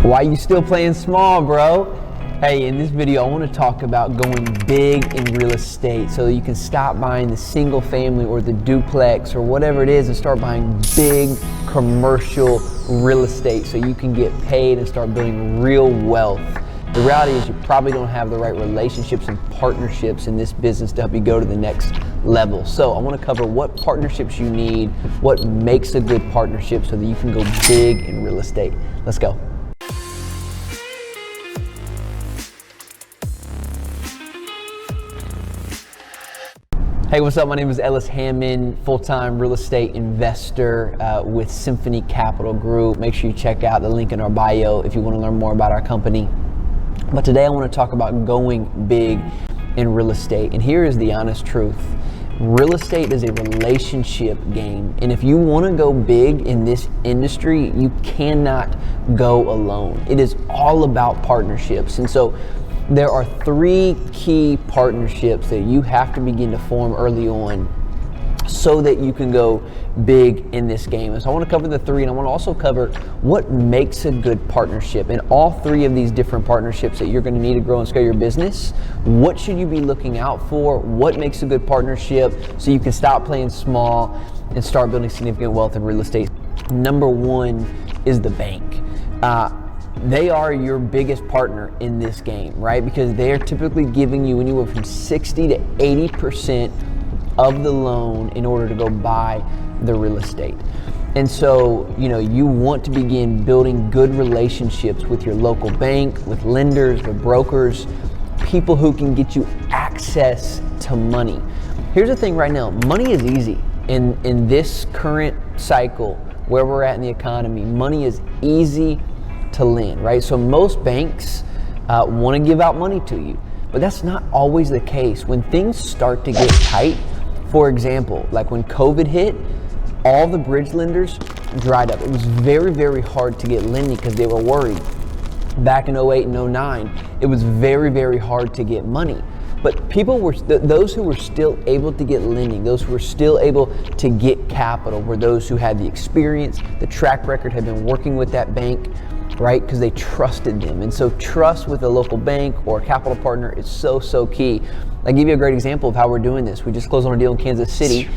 Why you still playing small, bro? Hey, in this video, I want to talk about going big in real estate so you can stop buying the single family or the duplex or whatever it is and start buying big commercial real estate so you can get paid and start building real wealth. The reality is you probably don't have the right relationships and partnerships in this business to help you go to the next level. So I want to cover what partnerships you need, what makes a good partnership so that you can go big in real estate. Let's go. Hey, what's up? My name is Ellis, Hammond, full-time real estate investor with Symphony Capital Group. Make sure you check out the link in our bio if you want to learn more about our company. But today I want to talk about going big in real estate. And here is the honest truth. Real estate is a relationship game. And if you want to go big in this industry, you cannot go alone. It is all about partnerships. And so there are three key partnerships that you have to begin to form early on so that you can go big in this game. And so I want to cover the three, and I want to also cover what makes a good partnership. In all three of these different partnerships that you're going to need to grow and scale your business, what should you be looking out for? What makes a good partnership so you can stop playing small and start building significant wealth in real estate? Number one is the bank. They are your biggest partner in this game, right? Because they are typically giving you anywhere from 60 to 80% of the loan in order to go buy the real estate. And so, you want to begin building good relationships with your local bank, with lenders, with brokers, people who can get you access to money. Here's the thing right now, money is easy. In this current cycle where we're at in the economy, money is easy to lend, right? So most banks want to give out money to you, but that's not always the case. When things start to get tight, for example, like when COVID hit, all the bridge lenders dried up. It was very, very hard to get lending because they were worried. Back in 08 and 09, it was very, very hard to get money. But people were, those who were still able to get lending, those who were still able to get capital were those who had the experience, the track record, had been working with that bank, right? Because they trusted them. And so trust with a local bank or a capital partner is so key. I'll give you a great example of how we're doing this. We just closed on a deal in Kansas City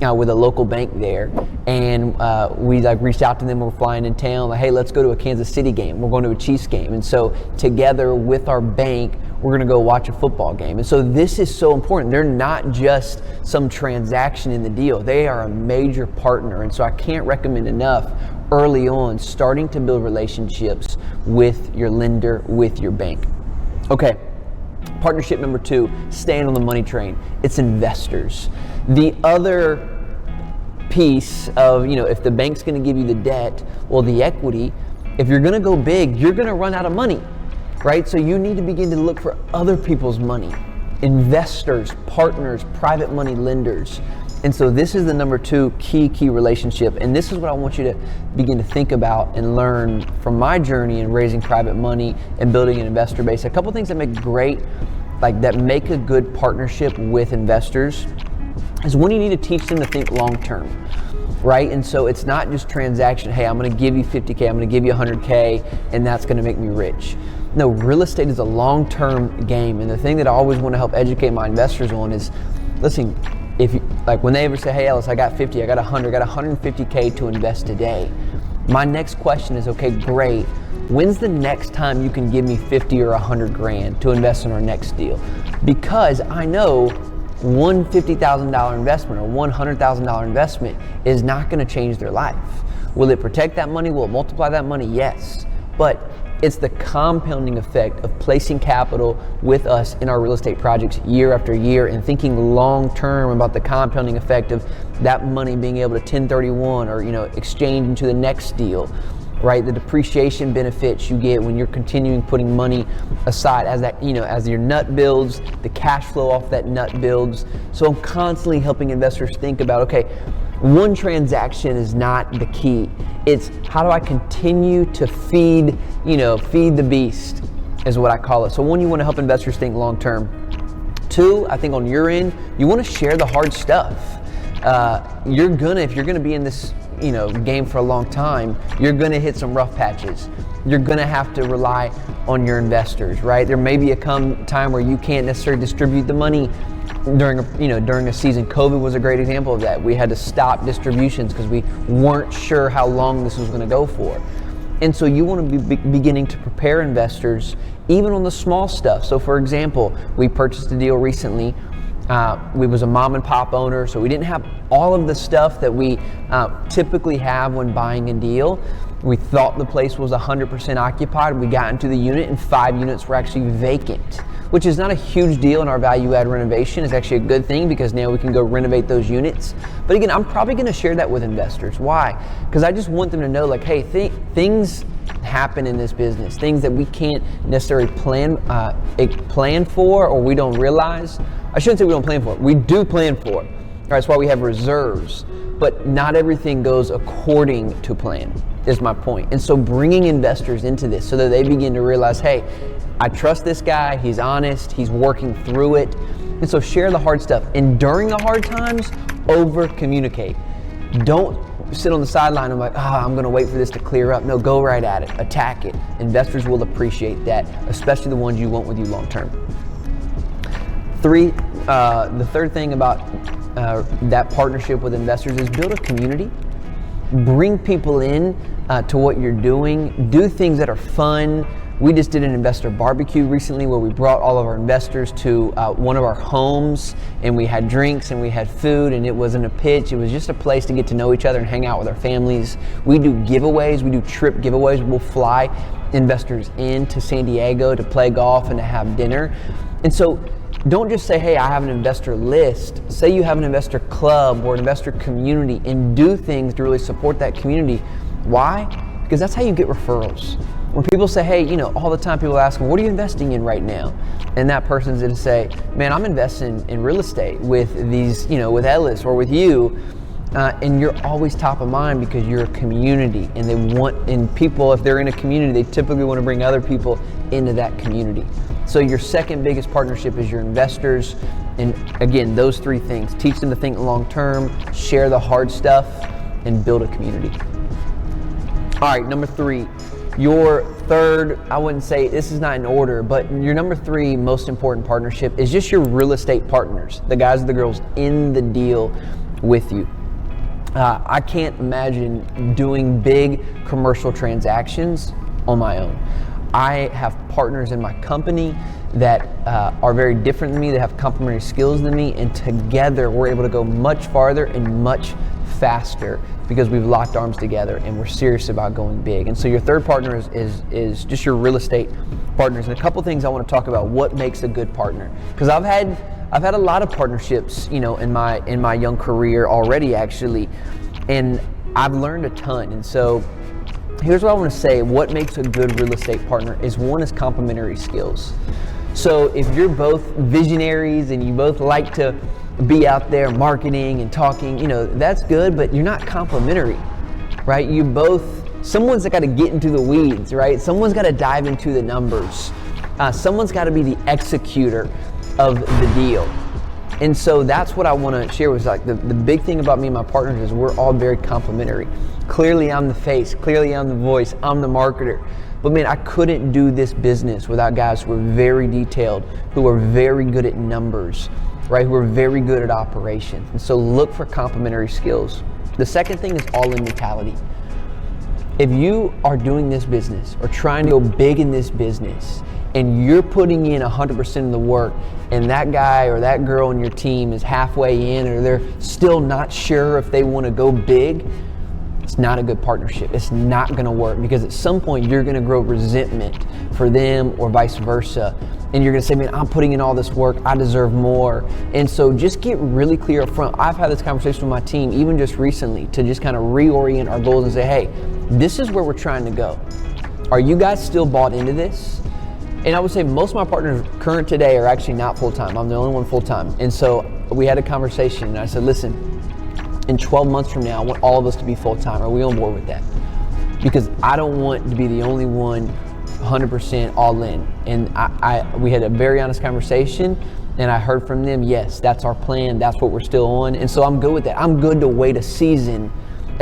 with a local bank there. And we reached out to them. We're flying in town. Like, hey, let's go to a Kansas City game. We're going to a Chiefs game. And so together with our bank, we're going to go watch a football game. And so this is so important. They're not just some transaction in the deal. They are a major partner. And so I can't recommend enough early on starting to build relationships with your lender, with your bank. Okay, partnership number two, staying on the money train. It's investors. The other piece of, if the bank's going to give you the debt, well, the equity, if you're going to go big, you're going to run out of money, right? So you need to begin to look for other people's money, investors, partners, private money lenders. And so this is the number two key relationship. And this is what I want you to begin to think about and learn from my journey in raising private money and building an investor base. A couple things that make make a good partnership with investors is when you need to teach them to think long-term, right? And so it's not just transaction, hey, I'm gonna give you 50K, I'm gonna give you 100K, and that's gonna make me rich. No, real estate is a long-term game. And the thing that I always wanna help educate my investors on is, listen, if you, when they ever say, hey Ellis, I got 50, I got 100, I got 150K to invest today. My next question is, okay, great. When's the next time you can give me 50 or 100 grand to invest in our next deal? Because I know one $50,000 investment or $100,000 investment is not going to change their life. Will it protect that money? Will it multiply that money? Yes. But it's the compounding effect of placing capital with us in our real estate projects year after year and thinking long term about the compounding effect of that money being able to 1031 or exchange into the next deal, right? The depreciation benefits you get when you're continuing putting money aside as that, as your nut builds, the cash flow off that nut builds. So I'm constantly helping investors think about, okay, one transaction is not the key. It's how do I continue to feed the beast is what I call it. So one, you want to help investors think long term. Two, I think on your end, you want to share the hard stuff. If you're gonna be in this game for a long time, you're gonna hit some rough patches. you're gonna have to rely on your investors, right? There may be a time where you can't necessarily distribute the money during a season. COVID was a great example of that. We had to stop distributions because we weren't sure how long this was gonna go for. And so you want to be beginning to prepare investors even on the small stuff. So for example, we purchased a deal recently. We was a mom and pop owner, so we didn't have all of the stuff that we typically have when buying a deal. We thought the place was 100% occupied. We got into the unit and 5 units were actually vacant, which is not a huge deal in our value add renovation. It's actually a good thing because now we can go renovate those units. But again, I'm probably gonna share that with investors. Why? Because I just want them to know, like, hey, things happen in this business, things that we can't necessarily plan for, or we don't realize. I shouldn't say we don't plan for it. We do plan for it. That's why we have reserves. But not everything goes according to plan, is my point. And so bringing investors into this so that they begin to realize, hey, I trust this guy, he's honest, he's working through it. And so share the hard stuff. And during the hard times, over communicate. Don't sit on the sideline and like, I'm gonna wait for this to clear up. No, go right at it, attack it. Investors will appreciate that, especially the ones you want with you long term. The third thing about that partnership with investors is build a community. Bring people in to what you're doing. Do things that are fun. We just did an investor barbecue recently where we brought all of our investors to one of our homes, and we had drinks and we had food, and it wasn't a pitch. It was just a place to get to know each other and hang out with our families. We do giveaways. We do trip giveaways. We'll fly investors into San Diego to play golf and to have dinner. And so don't just say, hey, I have an investor list. Say you have an investor club or an investor community, and do things to really support that community. Why? Because that's how you get referrals. When people say, hey, all the time people ask them, what are you investing in right now? And that person's gonna say, man, I'm investing in real estate with these, with Ellis or with you. And you're always top of mind because you're a community, and people, if they're in a community, they typically want to bring other people into that community. So your second biggest partnership is your investors. And again, those 3 things: teach them to think long term, share the hard stuff, and build a community. All right, number 3, your third, I wouldn't say, this is not in order, but your number 3 most important partnership is just your real estate partners, the guys and the girls in the deal with you. I can't imagine doing big commercial transactions on my own. I have partners in my company that are very different than me, that have complementary skills than me, and together we're able to go much farther and much faster because we've locked arms together and we're serious about going big. And so your third partner is just your real estate partners. And a couple things I want to talk about what makes a good partner, because I've had a lot of partnerships, in my young career already, actually, and I've learned a ton. And so here's what I want to say: what makes a good real estate partner is, one, is complementary skills. So if you're both visionaries and you both like to be out there marketing and talking, that's good, but you're not complementary, right? Someone's got to get into the weeds, right? Someone's got to dive into the numbers. Someone's got to be the executor of the deal. And so that's what I want to share was like the big thing about me and my partners is we're all very complementary. Clearly I'm the face, clearly I'm the voice, I'm the marketer. But man, I couldn't do this business without guys who are very detailed, who are very good at numbers, right? Who are very good at operations. And so look for complementary skills. The second thing is all-in mentality. If you are doing this business or trying to go big in this business and you're putting in 100% of the work, and that guy or that girl on your team is halfway in, or they're still not sure if they want to go big, it's not a good partnership. It's not going to work, because at some point you're going to grow resentment for them or vice versa. And you're going to say, man, I'm putting in all this work, I deserve more. And so just get really clear up front. I've had this conversation with my team even just recently to just kind of reorient our goals and say, hey, this is where we're trying to go. Are you guys still bought into this? And I would say most of my partners current today are actually not full-time. I'm the only one full-time. And so we had a conversation and I said, listen, in 12 months from now, I want all of us to be full-time. Are we on board with that? Because I don't want to be the only one 100% all in. And we had a very honest conversation, and I heard from them, yes, that's our plan. That's what we're still on. And so I'm good with that. I'm good to wait a season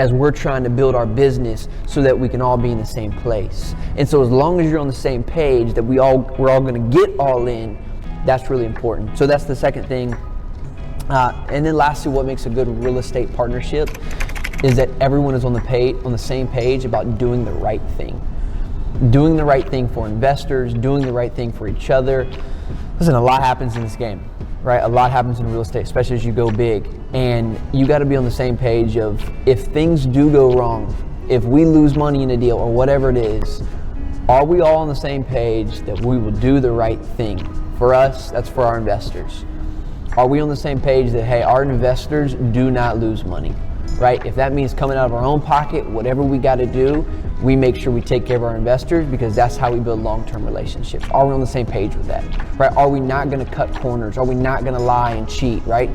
as we're trying to build our business so that we can all be in the same place. And so as long as you're on the same page that we're all going to get all in, that's really important. So that's the second thing. And then lastly, what makes a good real estate partnership is that everyone is on the same page about doing the right thing. Doing the right thing for investors, doing the right thing for each other. Listen, a lot happens in this game, right? A lot happens in real estate, especially as you go big. And you got to be on the same page of, if things do go wrong, if we lose money in a deal or whatever it is, are we all on the same page that we will do the right thing? For us, that's for our investors. Are we on the same page that, hey, our investors do not lose money, right? If that means coming out of our own pocket, whatever we got to do, we make sure we take care of our investors, because that's how we build long-term relationships. Are we on the same page with that, right? Are we not going to cut corners? Are we not going to lie and cheat, right?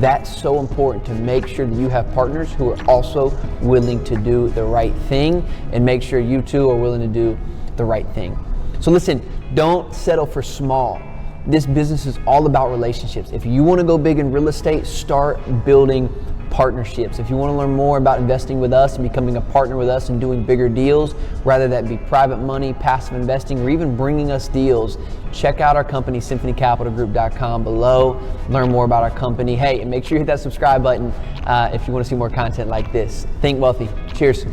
That's so important, to make sure that you have partners who are also willing to do the right thing, and make sure you two are willing to do the right thing. So listen, don't settle for small. This business is all about relationships. If you want to go big in real estate, start building partnerships. If you want to learn more about investing with us and becoming a partner with us and doing bigger deals, whether that be private money, passive investing, or even bringing us deals, check out our company, symphonycapitalgroup.com below. Learn more about our company. Hey, and make sure you hit that subscribe button if you want to see more content like this. Think wealthy. Cheers.